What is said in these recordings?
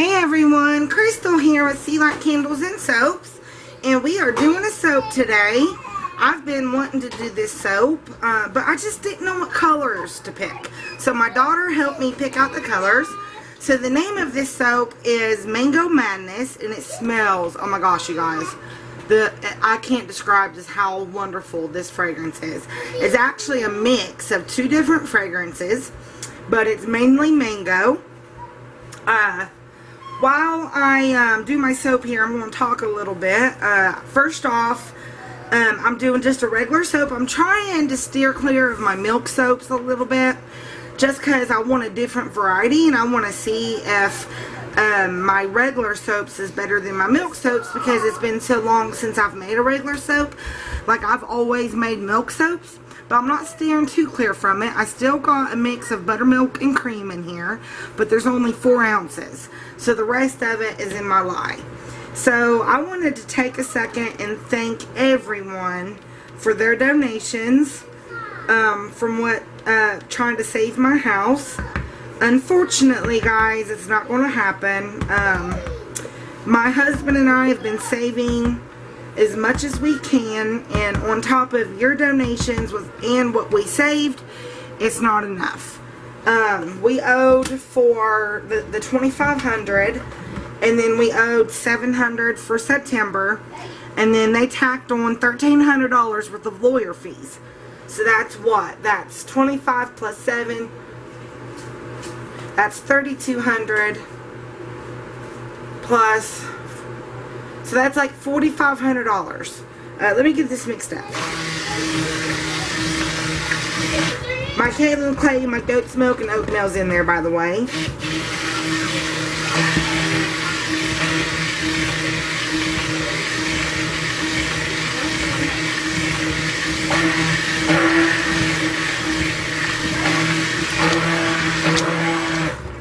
Hey everyone, Crystal here with Lilac Candles and Soaps, and we are doing a soap today. I've been wanting to do this soap, but I just didn't know what colors to pick. So my daughter helped me pick out the colors. So the name of this soap is Mango Madness, and it smells, oh my gosh you guys, I can't describe just how wonderful this fragrance is. It's actually a mix of two different fragrances, but it's mainly mango. While I do my soap here, I'm going to talk a little bit. First off, I'm doing just a regular soap. I'm trying to steer clear of my milk soaps a little bit, just because I want a different variety, and I want to see if my regular soaps is better than my milk soaps, because it's been so long since I've made a regular soap. Like, I've always made milk soaps, but I'm not steering too clear from it. I still got a mix of buttermilk and cream in here, but there's only 4 ounces. So the rest of it is in my lye. So I wanted to take a second and thank everyone for their donations from what trying to save my house. Unfortunately, guys, it's not going to happen. My husband and I have been saving as much as we can, and on top of your donations and what we saved, it's not enough. We owed for the $2,500, and then we owed $700 for September, and then they tacked on $1,300 worth of lawyer fees. So that's what? That's 25 plus 7. That's $3,200 plus. So that's like $4,500. Let me get this mixed up. My kaolin clay, my goat's milk, and oatmeal's in there, by the way.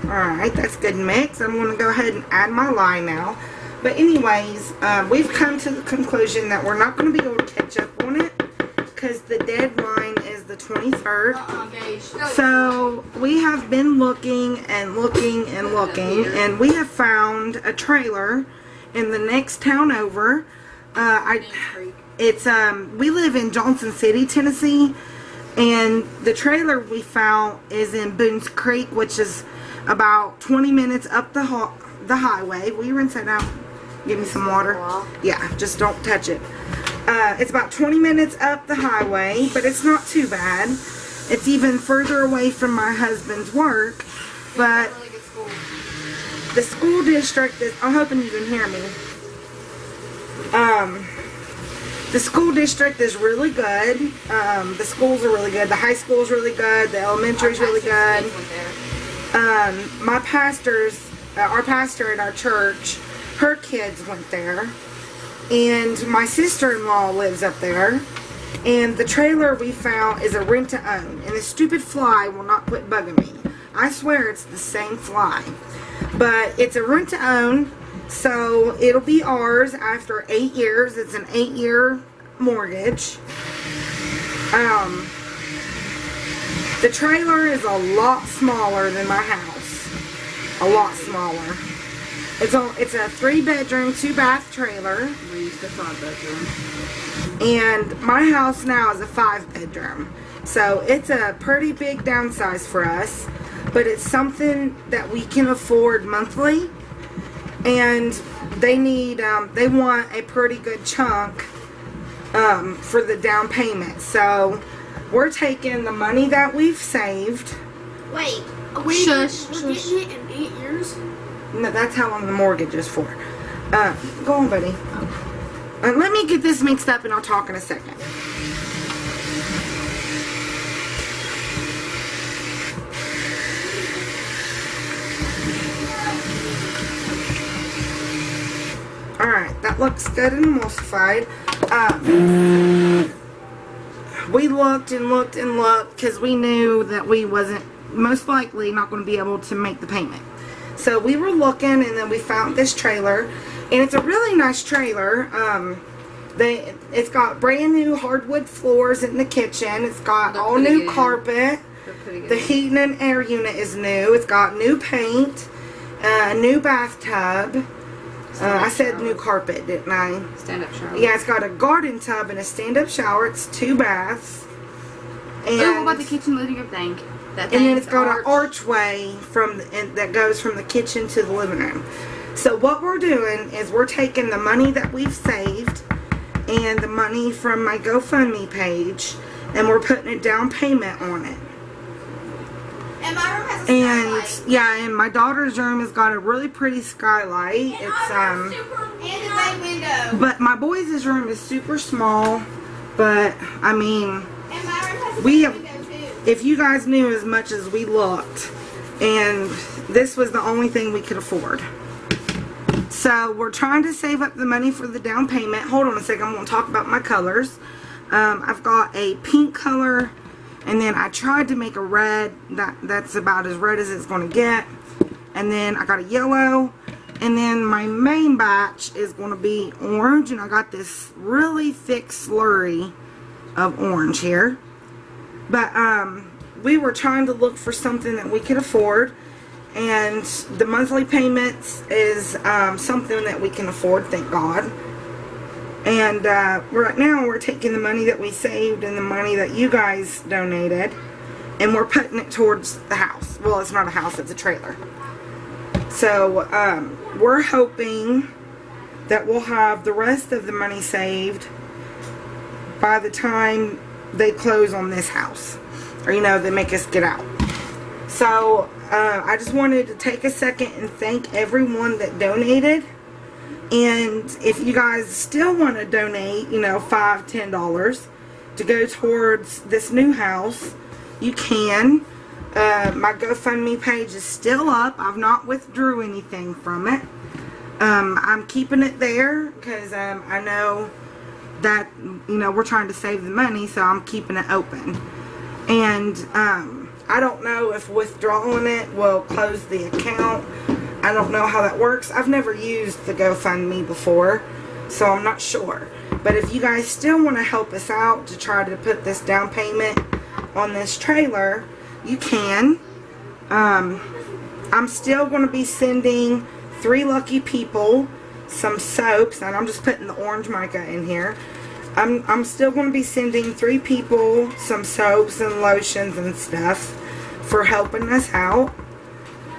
Alright, that's good mix. I'm going to go ahead and add my lye now. But anyways, we've come to the conclusion that we're not going to be able to catch up on it, because the deadline is the 23rd. So we have been looking and looking and looking, and we have found a trailer in the next town over. We live in Johnson City, Tennessee, and the trailer we found is in Boone's Creek, which is about 20 minutes up the highway. Will you rinse that out? Give me some water. Yeah, just don't touch it. It's about 20 minutes up the highway, but it's not too bad. It's even further away from my husband's work, but the school district is, I'm hoping you can hear me. The school district is really good. The schools are really good. The high school is really good. The elementary is really good. Our pastor at our church, her kids went there, and my sister-in-law lives up there, and the trailer we found is a rent-to-own, and the stupid fly will not quit bugging me. I swear it's the same fly, but it's a rent-to-own, so it'll be ours after 8 years. It's an 8-year mortgage. The trailer is a lot smaller than my house. A lot smaller. It's a 3-bedroom, 2-bath trailer. We used a 5-bedroom. And my house now is a 5-bedroom. So it's a pretty big downsize for us. But it's something that we can afford monthly. And they want a pretty good chunk for the down payment. So we're taking the money that we've saved. Wait, Shush, we're getting it in 8 years? No, that's how long the mortgage is for. Go on, buddy. Let me get this mixed up and I'll talk in a second. Alright, that looks good and emulsified. We looked and looked and looked because we knew that we wasn't most likely not going to be able to make the payment. So we were looking, and then we found this trailer, and it's a really nice trailer. It's got brand new hardwood floors in the kitchen. It's got all new carpet. The heating and air unit is new. It's got new paint. A new bathtub. I said new carpet, didn't I? Stand-up shower. Yeah, it's got a garden tub and a stand-up shower. It's 2 baths. And, Oh, what about the kitchen living room thing? That thing, and then it's the got arch. an archway that goes from the kitchen to the living room. So what we're doing is we're taking the money that we've saved and the money from my GoFundMe page, and we're putting a down payment on it. And my room has a And skylight. yeah, and my daughter's room has got a really pretty skylight. And It's our room's super, and a bay window. but my boys' room is super small. But I mean, And my room has a we bay have. window too. If you guys knew as much as we looked, and this was the only thing we could afford. So we're trying to save up the money for the down payment. Hold on a second, I'm going to talk about my colors. I've got a pink color, and then I tried to make a red. That's about as red as it's going to get. And then I got a yellow, and then my main batch is going to be orange, and I got this really thick slurry of orange here. But we were trying to look for something that we could afford, and the monthly payments is something that we can afford, thank God. And right now we're taking the money that we saved and the money that you guys donated, and we're putting it towards the house. Well, it's not a house, it's a trailer. So we're hoping that we'll have the rest of the money saved by the time they close on this house, or they make us get out. So I just wanted to take a second and thank everyone that donated. And if you guys still want to donate, $5, $10 to go towards this new house, you can. My GoFundMe page is still up. I've not withdrew anything from it. I'm keeping it there because I know that we're trying to save the money, so I'm keeping it open. And I don't know if withdrawing it will close the account. I don't know how that works. I've never used the GoFundMe before, so I'm not sure. But if you guys still want to help us out to try to put this down payment on this trailer, you can. I'm still going to be sending 3 lucky people some soaps, and I'm just putting the orange mica in here. I'm still going to be sending 3 people some soaps and lotions and stuff for helping us out.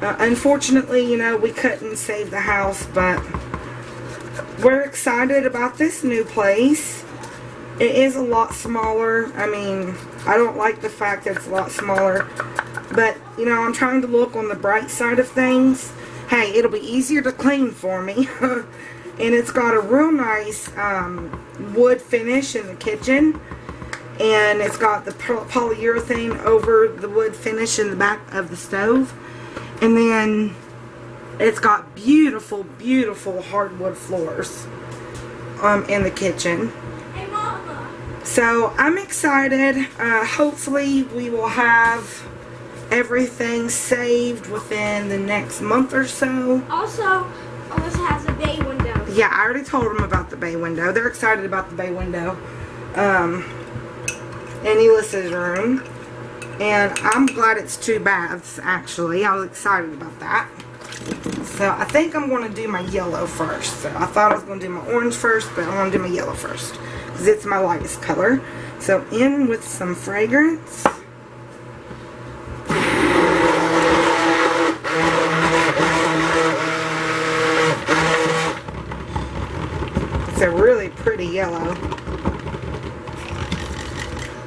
Unfortunately, we couldn't save the house, but we're excited about this new place. It is a lot smaller. I mean, I don't like the fact that it's a lot smaller, but I'm trying to look on the bright side of things. Hey, it'll be easier to clean for me. And it's got a real nice wood finish in the kitchen, and it's got the polyurethane over the wood finish in the back of the stove. And then it's got beautiful, beautiful hardwood floors in the kitchen. Hey, Mama. So I'm excited. Hopefully we will have everything saved within the next month or so. Also, Alyssa has a bay window. Yeah, I already told them about the bay window. They're excited about the bay window. In Elissa's room. And I'm glad it's 2 baths, actually. I was excited about that. So I think I'm going to do my yellow first. So I thought I was going to do my orange first, but I'm going to do my yellow first, because it's my lightest color. So in with some fragrance. It's a really pretty yellow.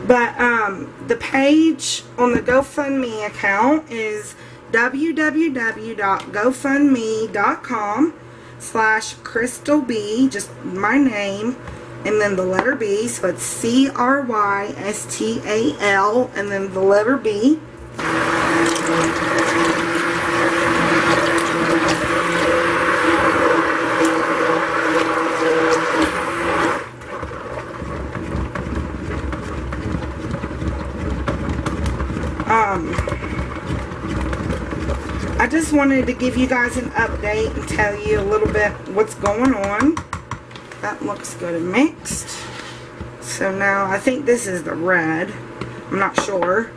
But the page on the GoFundMe account is www.gofundme.com/crystalb, just my name, and then the letter B, so it's CRYSTAL, and then the letter B. I just wanted to give you guys an update and tell you a little bit what's going on. That looks good and mixed. So now I think this is the red. I'm not sure.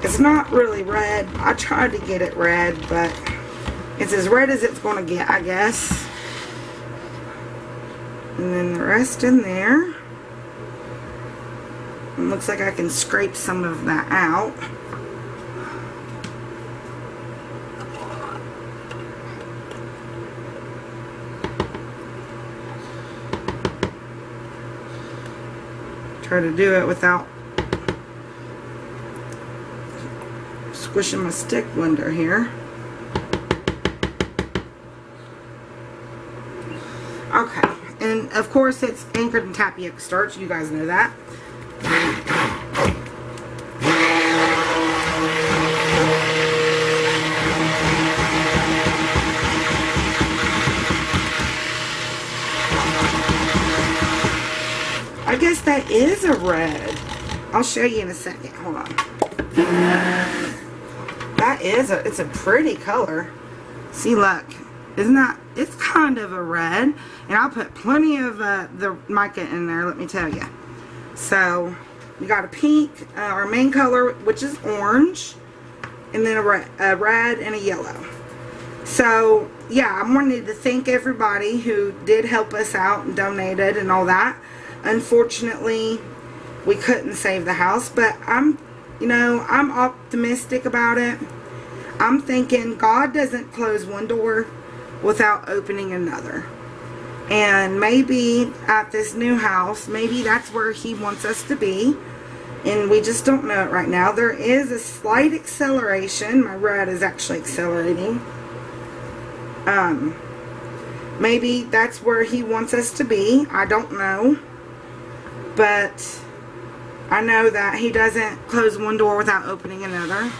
It's not really red. I tried to get it red, but it's as red as it's going to get, I guess. And then the rest in there. It looks like I can scrape some of that out. Try to do it without squishing my stick blender here. Okay, and of course it's anchored in tapioca starch. You guys know that. I guess that is a red. I'll show you in a second. Hold on. That is it's a pretty color. See, look. Isn't that, it's kind of a red. And I'll put plenty of the mica in there, let me tell you. So, we got a pink, our main color, which is orange. And then a red and a yellow. So, yeah, I wanted to thank everybody who did help us out and donated and all that. Unfortunately, we couldn't save the house, but I'm optimistic about it. I'm thinking God doesn't close one door without opening another. And maybe at this new house, maybe that's where He wants us to be. And we just don't know it right now. There is a slight acceleration. My red is actually accelerating. Maybe that's where He wants us to be. I don't know. But I know that He doesn't close one door without opening another.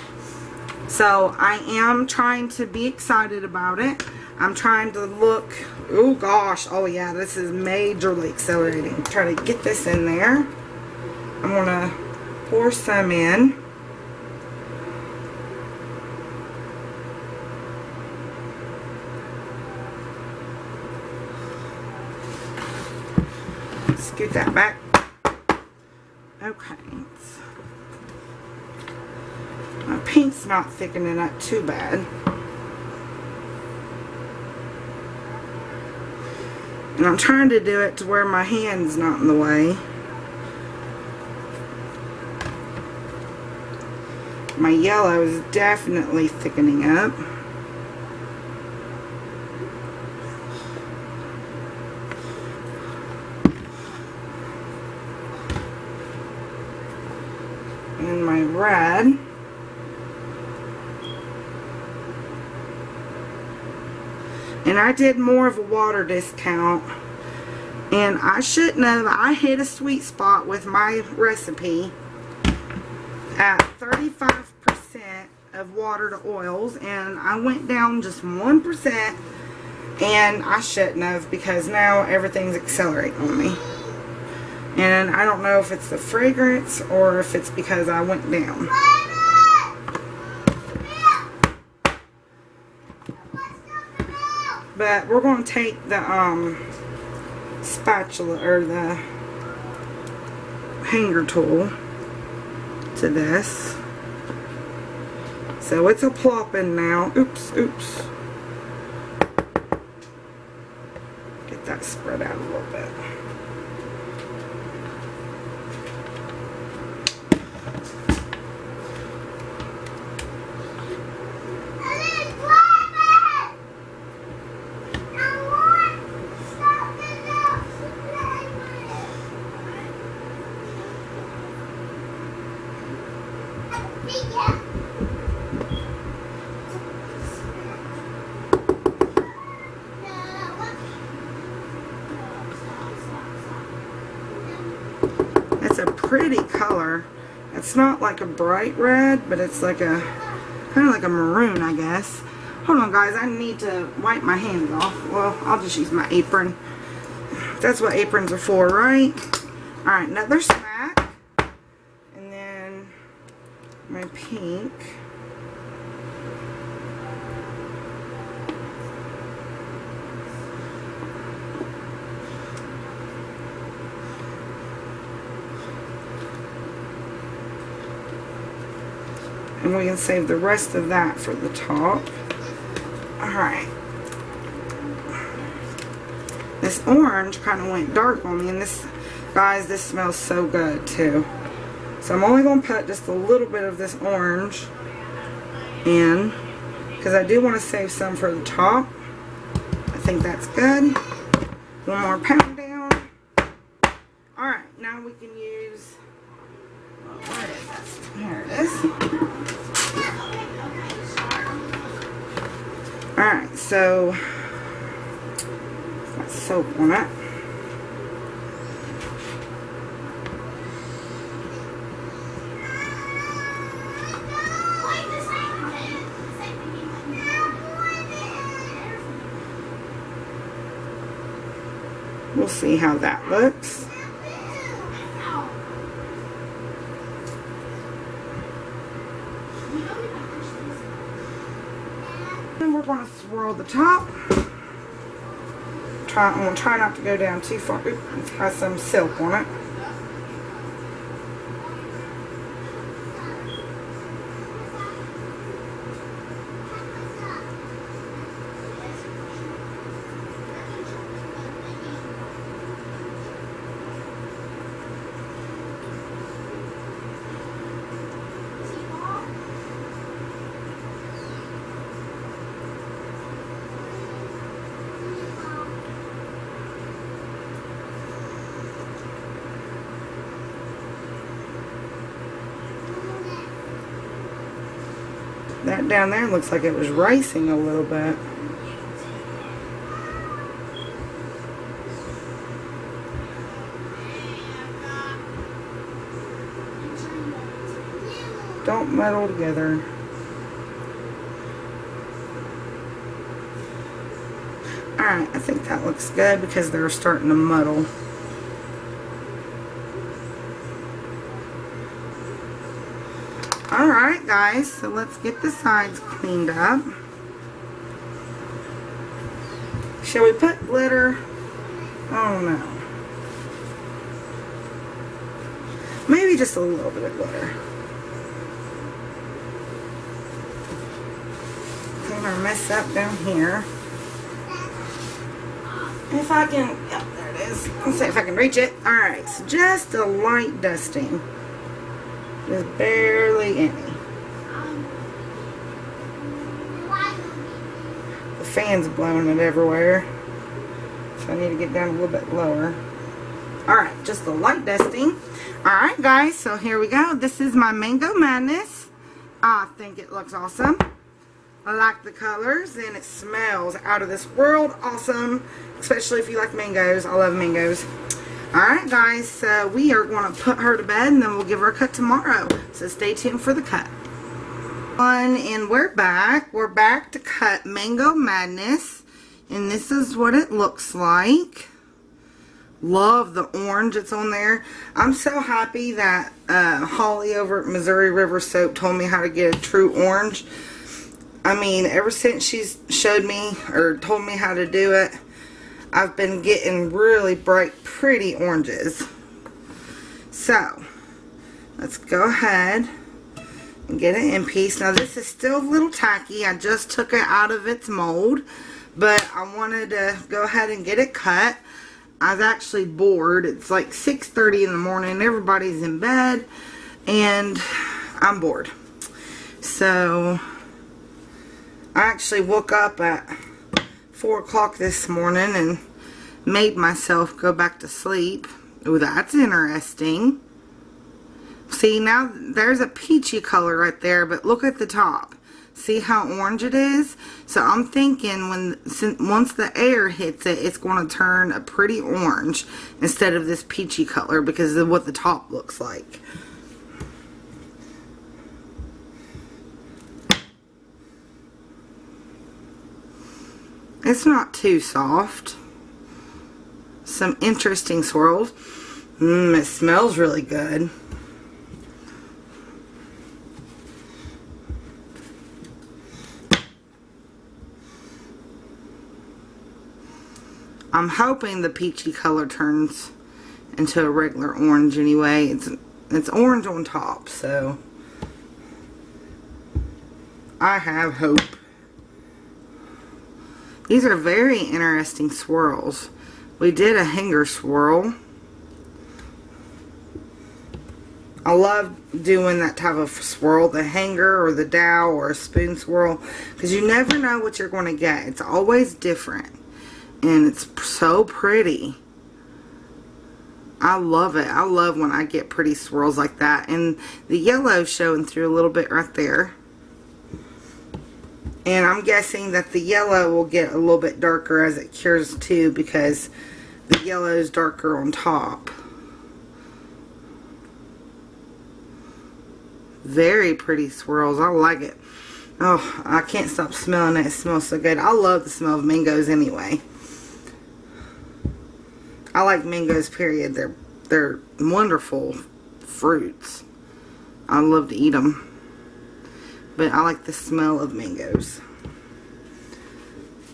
So I am trying to be excited about it. I'm trying to look. Oh gosh. Oh yeah, this is majorly accelerating. Try to get this in there. I'm going to pour some in. Scoot that back. Okay. My pink's not thickening up too bad. And I'm trying to do it to where my hand's not in the way. My yellow is definitely thickening up. And my red. And I did more of a water discount. And I shouldn't have. I hit a sweet spot with my recipe at 35% of water to oils. And I went down just 1%. And I shouldn't have, because now everything's accelerating on me. And I don't know if it's the fragrance or if it's because I went down. But we're going to take the spatula or the hanger tool to this. So it's a plopping now. Oops, oops. Get that spread out a little bit. It's a pretty color. It's not like a bright red, but it's like a kind of like a maroon, I guess. Hold on, guys. I need to wipe my hands off. Well, I'll just use my apron. That's what aprons are for, right? Alright, another smack. And then my pink. And we can save the rest of that for the top. Alright. This orange kind of went dark on me. And this, guys, this smells so good too. So I'm only going to put just a little bit of this orange in. Because I do want to save some for the top. I think that's good. One more pound down. Alright, now we can use... Where is this? Here it is. Alright, so... got soap on it. We'll see how that looks. And we're going to swirl the top. I'm going to try not to go down too far. It has some silk on it. That down there looks like it was racing a little bit. Don't muddle together. Alright, I think that looks good because they're starting to muddle. Alright guys, so let's get the sides cleaned up. Shall we put glitter? Oh no. Maybe just a little bit of glitter. Clean our mess up down here. If I can, yep, there it is. Let's see if I can reach it. Alright, so just a light dusting. Just barely any. The fan's blowing it everywhere. So I need to get down a little bit lower. Alright, just a light dusting. Alright guys, so here we go. This is my Mango Madness. I think it looks awesome. I like the colors and it smells out of this world awesome. Especially if you like mangoes. I love mangoes. Alright guys, so we are going to put her to bed and then we'll give her a cut tomorrow. So stay tuned for the cut. And we're back. We're back to cut Mango Madness. And this is what it looks like. Love the orange that's on there. I'm so happy that Holly over at Missouri River Soap told me how to get a true orange. I mean, ever since she's showed me or told me how to do it, I've been getting really bright, pretty oranges. So, let's go ahead and get it in piece. Now, this is still a little tacky. I just took it out of its mold, but I wanted to go ahead and get it cut. I was actually bored. It's like 6:30 in the morning. Everybody's in bed, and I'm bored. So, I actually woke up at 4 o'clock this morning and made myself go back to sleep. Oh, that's interesting. See, now there's a peachy color right there, but look at the top. See how orange it is? So I'm thinking once the air hits it, it's going to turn a pretty orange instead of this peachy color because of what the top looks like. It's not too soft. Some interesting swirls. It smells really good. I'm hoping the peachy color turns into a regular orange anyway. It's orange on top, so I have hope. These are very interesting swirls. We did a hanger swirl. I love doing that type of swirl, the hanger or the dowel or a spoon swirl, because you never know what you're going to get. It's always different, and it's so pretty. I love it. I love when I get pretty swirls like that, and the yellow showing through a little bit right there. And I'm guessing that the yellow will get a little bit darker as it cures too, because the yellow is darker on top. Very pretty swirls. I like it. Oh, I can't stop smelling it. It smells so good. I love the smell of mangoes anyway. I like mangoes, period. They're wonderful fruits. I love to eat them. But I like the smell of mangoes.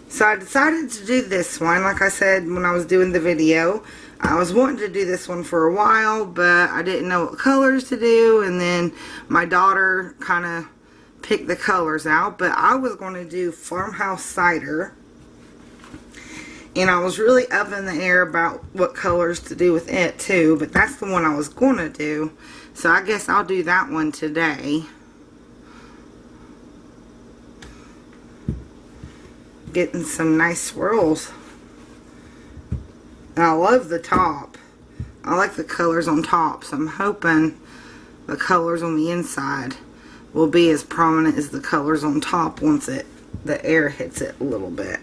So I decided to do this one. Like I said when I was doing the video, I was wanting to do this one for a while, but I didn't know what colors to do, and then my daughter kind of picked the colors out. But I was going to do farmhouse cider, and I was really up in the air about what colors to do with it too, but that's the one I was going to do. So I guess I'll do that one today. Getting some nice swirls. And I love the top. I like the colors on top, so I'm hoping the colors on the inside will be as prominent as the colors on top once the air hits it a little bit.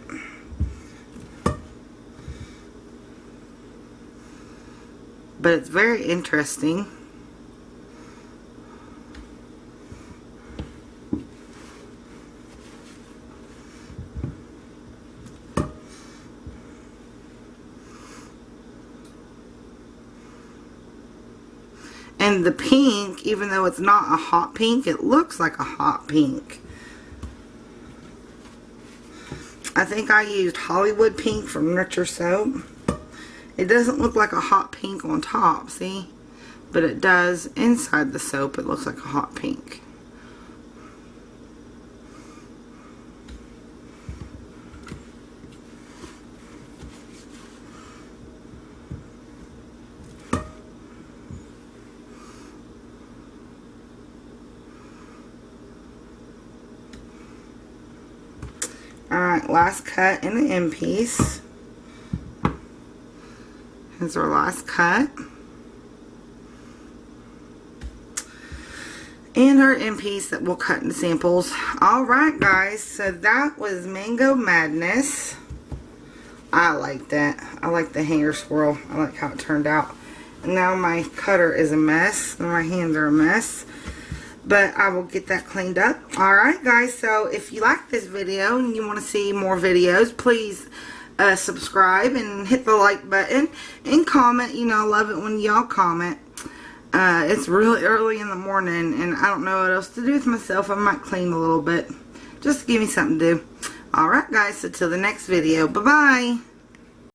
But it's very interesting. And the pink, even though it's not a hot pink, it looks like a hot pink. I think I used Hollywood pink from Nurture Soap. It doesn't look like a hot pink on top, see? But it does inside the soap. It looks like a hot pink. Alright, last cut in the end piece. Here's our last cut. And our end piece that we'll cut in samples. Alright guys, so that was Mango Madness. I like that. I like the hanger swirl. I like how it turned out. And now my cutter is a mess. And my hands are a mess. But I will get that cleaned up. Alright guys, so if you like this video and you want to see more videos, please subscribe and hit the like button and comment. You know, I love it when y'all comment. It's really early in the morning and I don't know what else to do with myself. I might clean a little bit. Just to give me something to do. Alright guys, so till the next video. Bye-bye.